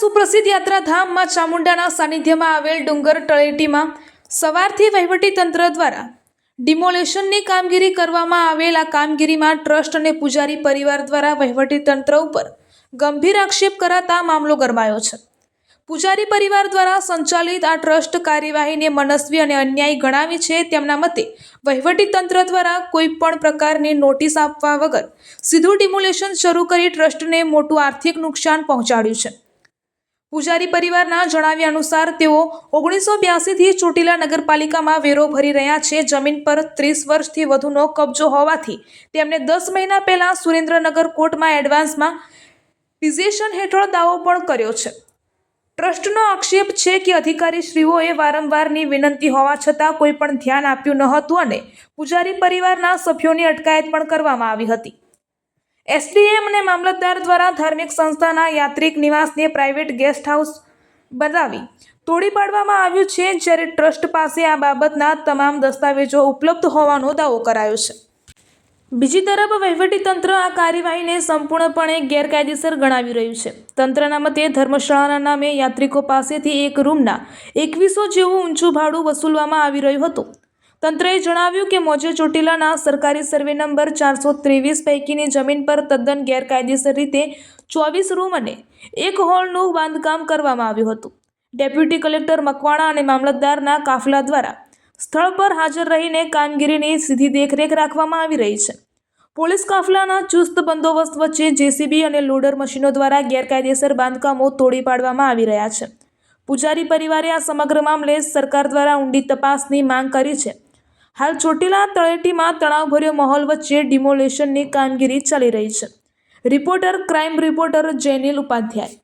સુપ્રસિદ્ધ યાત્રાધામ માં ચામુંડાના સાનિધ્યમાં આવેલ ડુંગર તળેટીમાં સવારથી વહીવટીતંત્ર દ્વારા ડિમોલેશનની કામગીરી કરવામાં આવેલ આ કામગીરીમાં ટ્રસ્ટ અને પૂજારી પરિવાર દ્વારા વહીવટીતંત્ર ઉપર ગંભીર આક્ષેપ કરાતા મામલો ગરમાયો છે। પૂજારી પરિવાર દ્વારા સંચાલિત આ ટ્રસ્ટ કાર્યવાહીને મનસ્વી અને અન્યાયી ગણાવી છે। તેમના મતે વહીવટીતંત્ર દ્વારા કોઈ પણ પ્રકારની નોટિસ આપવા વગર સીધું ડિમોલેશન શરૂ કરી ટ્રસ્ટને મોટું આર્થિક નુકસાન પહોંચાડ્યું છે। પૂજારી પરિવારના જણાવ્યા અનુસાર તેઓ 1982થી ચોટીલા નગરપાલિકામાં વેરો ભરી રહ્યા છે। જમીન પર 30 વર્ષથી વધુનો કબજો હોવાથી તેમને 10 મહિના પહેલા સુરેન્દ્રનગર કોર્ટમાં એડવાન્સમાં પિઝેશન હેઠળ દાવો પણ કર્યો છે। ટ્રસ્ટનો આક્ષેપ છે કે અધિકારીશ્રીઓએ વારંવારની વિનંતી હોવા છતાં કોઈ પણ ધ્યાન આપ્યું ન હતું અને પૂજારી પરિવારના સભ્યોની અટકાયત પણ કરવામાં આવી હતી। એસડીએમ અને મામલતદાર દ્વારા ધાર્મિક સંસ્થાના યાત્રિક નિવાસને પ્રાઇવેટ ગેસ્ટ હાઉસ બનાવી તોડી પાડવામાં આવ્યું છે, જ્યારે ટ્રસ્ટ પાસે આ બાબતના તમામ દસ્તાવેજો ઉપલબ્ધ હોવાનો દાવો કરાયો છે। બીજી તરફ વહીવટીતંત્ર આ કાર્યવાહીને સંપૂર્ણપણે ગેરકાયદેસર ગણાવી રહ્યું છે। તંત્રના મતે ધર્મશાળાના નામે યાત્રિકો પાસેથી એક રૂમના 2100 જેવું ઊંચું ભાડું વસૂલવામાં આવી રહ્યું હતું। તંત્રએ જણાવ્યું કે મોજે ચોટીલાના સરકારી સર્વે નંબર 423 પૈકીની જમીન પર તદ્દન ગેરકાયદેસર રીતે 24 રૂમ અને એક હોલનું બાંધકામ કરવામાં આવ્યું હતું। ડેપ્યુટી કલેક્ટર મકવાણા અને મામલતદારના કાફલા દ્વારા સ્થળ પર હાજર રહીને કામગીરીની સીધી દેખરેખ રાખવામાં આવી રહી છે। પોલીસ કાફલાના ચુસ્ત બંદોબસ્ત વચ્ચે જેસીબી અને લોડર મશીનો દ્વારા ગેરકાયદેસર બાંધકામો તોડી પાડવામાં આવી રહ્યા છે। પૂજારી પરિવારે આ સમગ્ર મામલે સરકાર દ્વારા ઊંડી તપાસની માંગ કરી છે। હાલ ચોટીલા તળેટીમાં તણાવભર્યો માહોલ વચ્ચે ડિમોલેશનની કામગીરી ચાલી રહી છે। Reporter crime reporter Jainil Upadhyay.